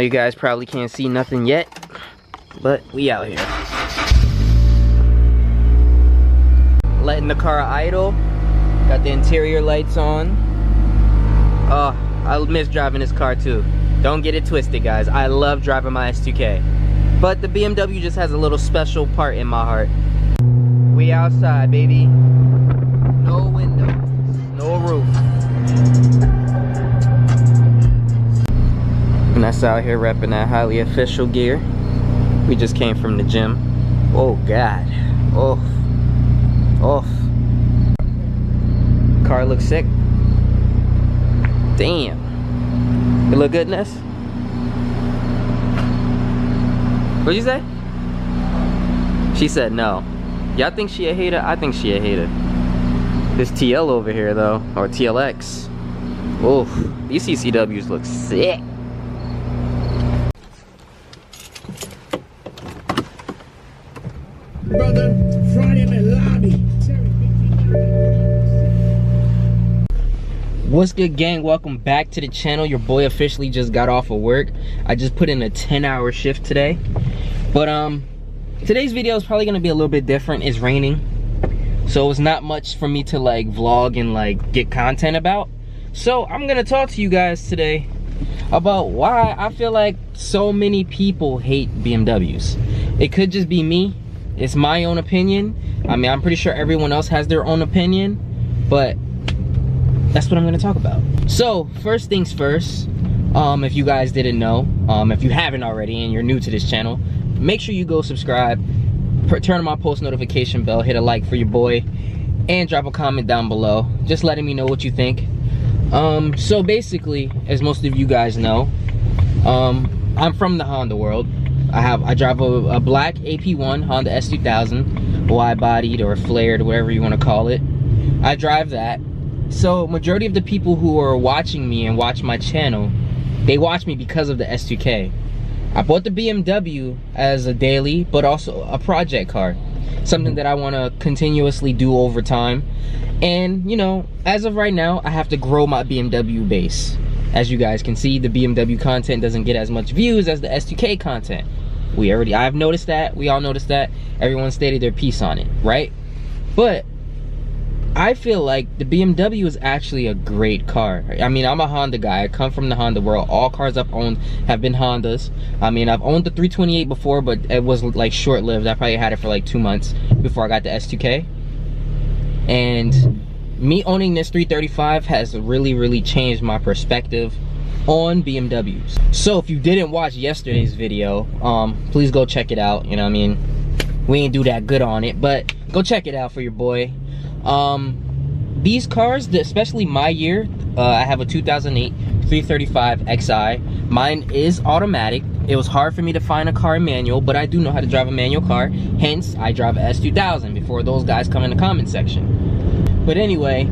know you guys probably can't see nothing yet, but we out here. Letting the car idle. Got the interior lights on. Oh, I miss driving this car too. Don't get it twisted, guys. I love driving my S2K. But the BMW just has a little special part in my heart. We outside, baby. No windows, no roof. And that's out here repping that highly official gear. We just came from the gym. Oh God. Oh. Oh. Car looks sick. Damn. It look good, Ness? What'd you say? She said no. Y'all think she a hater? I think she a hater. This TL over here though, or TLX. Oof, these CCWs look sick. Brother, Friday in the lobby. What's good, gang? Welcome back to the channel. Your boy officially just got off of work. I just put in a 10-hour shift today. But today's video is probably gonna be a little bit different. It's raining, so it's not much for me to like vlog and like get content about. So I'm gonna talk to you guys today about why I feel like so many people hate BMWs. It could just be me. It's my own opinion. I mean, I'm pretty sure everyone else has their own opinion, but that's what I'm gonna talk about. So first things first, if you guys didn't know, if you haven't already and you're new to this channel, make sure you go subscribe, turn on my post notification bell, hit a like for your boy, and drop a comment down below, just letting me know what you think. So basically, as most of you guys know, I'm from the Honda world. I drive a black AP1 Honda S2000, wide-bodied or flared, whatever you want to call it. I drive that. So majority of the people who are watching me and watch my channel, they watch me because of the S2K. I bought the BMW as a daily, but also a project car. Something that I want to continuously do over time. And, you know, as of right now, I have to grow my BMW base. As you guys can see, the BMW content doesn't get as much views as the S2K content. I've noticed that, we all noticed that. Everyone stated their piece on it, right? But I feel like the BMW is actually a great car. I mean, I'm a Honda guy. I come from the Honda world. All cars I've owned have been Hondas. I mean, I've owned the 328 before, but it was like short-lived. I probably had it for like 2 months before I got the S2K. And me owning this 335 has really changed my perspective on BMWs. So if you didn't watch yesterday's video, please go check it out. You know what I mean? We ain't do that good on it, but go check it out for your boy. These cars, especially my year, I have a 2008 335 Xi. Mine is automatic. It was hard for me to find a car manual, but I do know how to drive a manual car. Hence, I drive a S2000 before those guys come in the comment section. But anyway,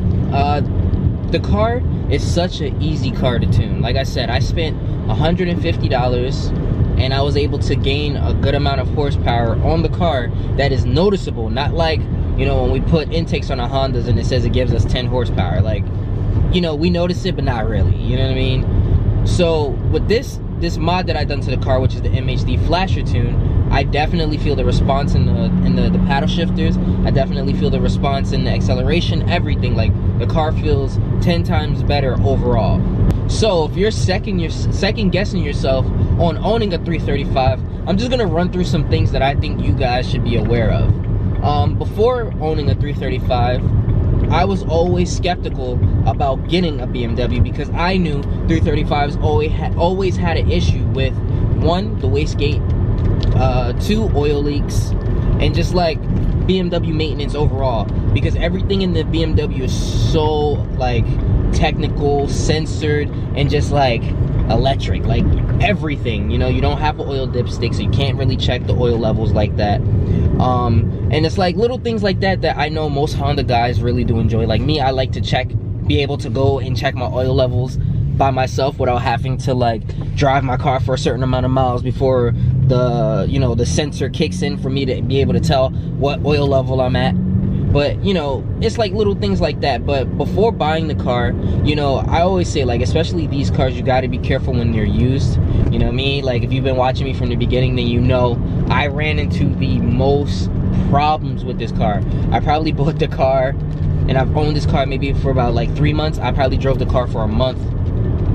the car is such an easy car to tune. Like I said, I spent $150 and I was able to gain a good amount of horsepower on the car that is noticeable. Not like, you know, when we put intakes on our Hondas and it says it gives us 10 horsepower. Like, you know, we notice it, but not really. You know what I mean? So with this mod that I've done to the car, which is the MHD Flasher Tune, I definitely feel the response in the paddle shifters. I definitely feel the response in the acceleration, everything. Like, the car feels 10 times better overall. So if you're second guessing yourself on owning a 335, I'm just gonna run through some things that I think you guys should be aware of. Before owning a 335, I was always skeptical about getting a BMW because I knew 335s always had an issue with, 1, the wastegate, 2, oil leaks, and just like BMW maintenance overall, because everything in the BMW is so like technical, censored, and just like electric. Like everything, you know, you don't have an oil dipstick, so you can't really check the oil levels like that. And it's like little things like that that I know most Honda guys really do enjoy. Like me, I like to be able to go and check my oil levels by myself without having to like drive my car for a certain amount of miles before the, you know, the sensor kicks in for me to be able to tell what oil level I'm at. But you know, it's like little things like that. But before buying the car, you know, I always say, like, especially these cars, you got to be careful when they're used. You know me, like, if you've been watching me from the beginning, then you know I ran into the most problems with this car. I probably bought the car, and I've owned this car maybe for about like 3 months. I probably drove the car for a month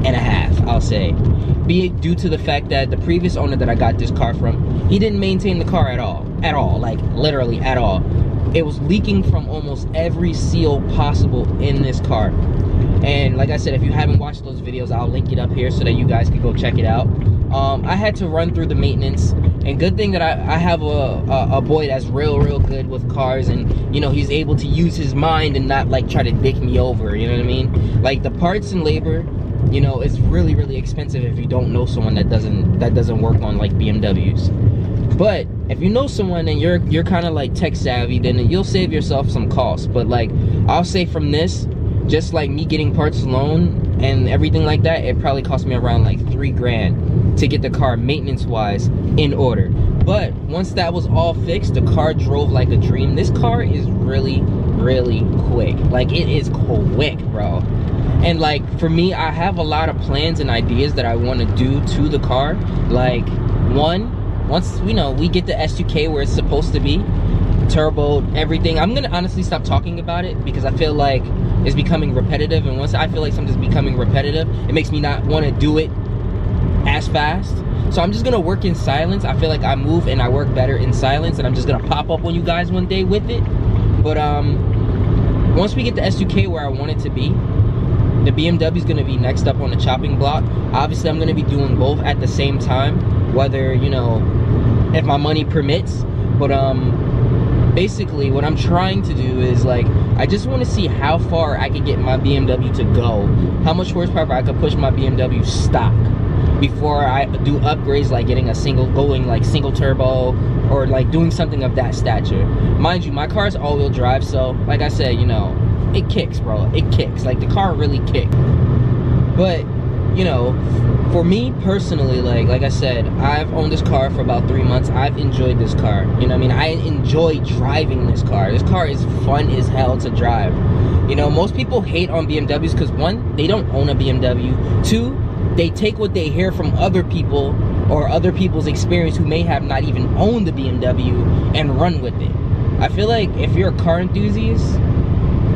and a half, I'll say. Be it due to the fact that the previous owner that I got this car from, he didn't maintain the car at all, like literally at all. It was leaking from almost every seal possible in this car. And like I said, if you haven't watched those videos, I'll link it up here so that you guys can go check it out. I had to run through the maintenance, and good thing that I have a boy that's real good with cars, and you know, he's able to use his mind and not like try to dick me over, you know what I mean? Like, the parts and labor, you know, it's really expensive if you don't know someone that doesn't work on like BMWs. But if you know someone and you're kind of like tech savvy, then you'll save yourself some costs. But like, I'll say from this, just like me getting parts alone and everything like that, it probably cost me around like 3 grand to get the car maintenance wise in order. But once that was all fixed, the car drove like a dream. This car is really quick. Like, it is quick, bro. And like, for me, I have a lot of plans and ideas that I want to do to the car. Like, once you know, we get the S2K where it's supposed to be, turbo, everything, I'm gonna honestly stop talking about it because I feel like it's becoming repetitive. And once I feel like something's becoming repetitive, it makes me not want to do it as fast. So I'm just gonna work in silence. I feel like I move and I work better in silence, and I'm just gonna pop up on you guys one day with it. But once we get the S2K where I want it to be, the BMW is gonna be next up on the chopping block. Obviously, I'm gonna be doing both at the same time, whether, you know, if my money permits. But basically what I'm trying to do is, like, I just want to see how far I can get my BMW to go, how much horsepower I could push my BMW stock before I do upgrades, like getting a single turbo, or like doing something of that stature. Mind you, my car's all-wheel drive, so like I said, you know, it kicks, bro. It kicks. Like, the car really kicks. But you know, for me personally, like I said, I've owned this car for about 3 months. I've enjoyed this car. You know what I mean? I enjoy driving this car. This car is fun as hell to drive. You know, most people hate on BMWs because, 1, they don't own a BMW. 2, they take what they hear from other people or other people's experience who may have not even owned the BMW and run with it. I feel like if you're a car enthusiast,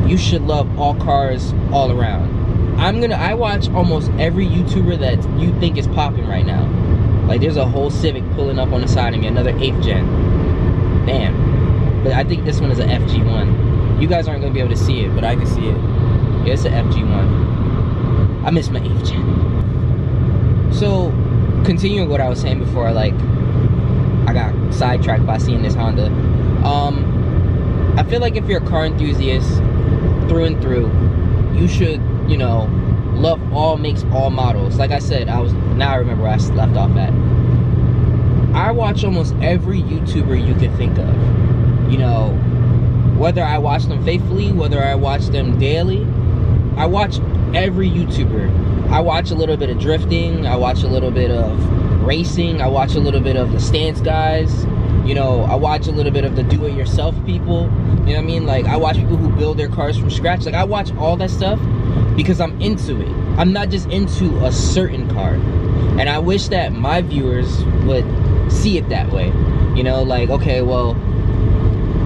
you should love all cars all around. I watch almost every YouTuber that you think is popping right now. Like, there's a whole Civic pulling up on the side of me, another 8th gen. Damn. But I think this one is an FG1. You guys aren't gonna be able to see it, but I can see it. Yeah, it's an FG1. I miss my 8th gen. So, continuing what I was saying before, like, I got sidetracked by seeing this Honda. I feel like if you're a car enthusiast through and through, you should, you know, love all makes, all models. Like I said, now I remember where I left off at. I watch almost every YouTuber you could think of. You know, whether I watch them faithfully, whether I watch them daily, I watch every YouTuber. I watch a little bit of drifting, I watch a little bit of racing, I watch a little bit of the stance guys, you know, I watch a little bit of the do-it-yourself people, you know what I mean? Like, I watch people who build their cars from scratch. Like, I watch all that stuff because I'm into it. I'm not just into a certain car. And I wish that my viewers would see it that way. You know, like, okay, well,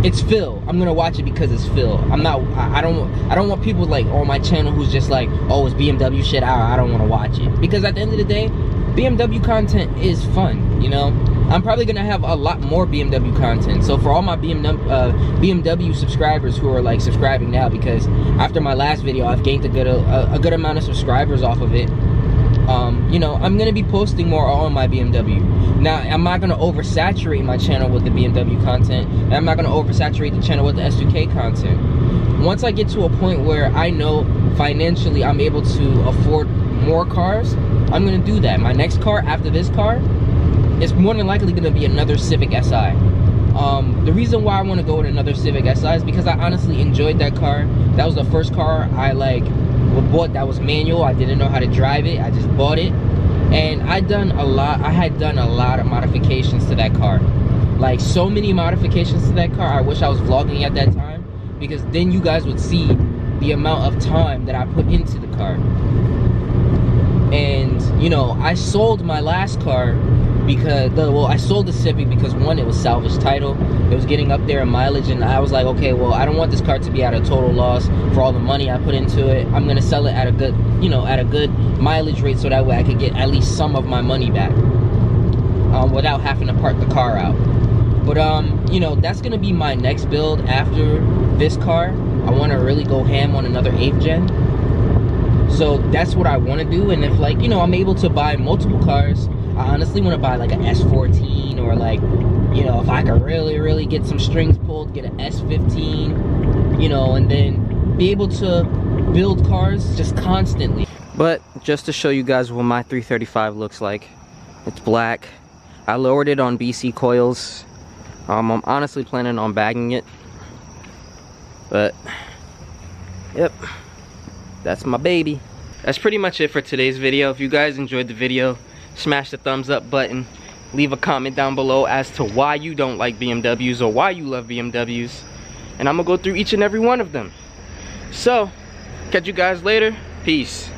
it's Phil. I'm gonna watch it because it's Phil. I don't want people like on my channel who's just like, oh, it's BMW shit, I don't want to watch it. Because at the end of the day, BMW content is fun, you know? I'm probably gonna have a lot more BMW content. So for all my BMW subscribers who are like subscribing now, because after my last video I've gained a good amount of subscribers off of it, you know, I'm gonna be posting more on my BMW. Now, I'm not gonna oversaturate my channel with the BMW content, and I'm not gonna oversaturate the channel with the S2K content. Once I get to a point where I know financially I'm able to afford more cars, I'm gonna do that. My next car after this car is more than likely gonna be another Civic Si. The reason why I want to go with another Civic Si is because I honestly enjoyed that car. That was the first car I bought that was manual. I didn't know how to drive it. I just bought it, and I had done a lot of modifications to that car. Like, so many modifications to that car. I wish I was vlogging at that time, because then you guys would see the amount of time that I put into the car. And you know, I sold my last car because I sold the Civic because one, it was salvage title, it was getting up there in mileage, and I was like, okay, well, I don't want this car to be at a total loss for all the money I put into it. I'm gonna sell it at a good, you know, at a good mileage rate, so that way I could get at least some of my money back without having to park the car out. But you know, that's gonna be my next build after this car. I want to really go ham on another 8th gen. So that's what I want to do. And if, like, you know, I'm able to buy multiple cars, I honestly want to buy like an S14, or like, you know, if I could really get some strings pulled, get an S15, you know, and then be able to build cars just constantly. But just to show you guys what my 335 looks like, it's black. I lowered it on BC coils. I'm honestly planning on bagging it, but yep, that's my baby. That's pretty much it for today's video. If you guys enjoyed the video, smash the thumbs up button, leave a comment down below as to why you don't like BMWs or why you love BMWs, and I'm gonna go through each and every one of them. So catch you guys later. Peace.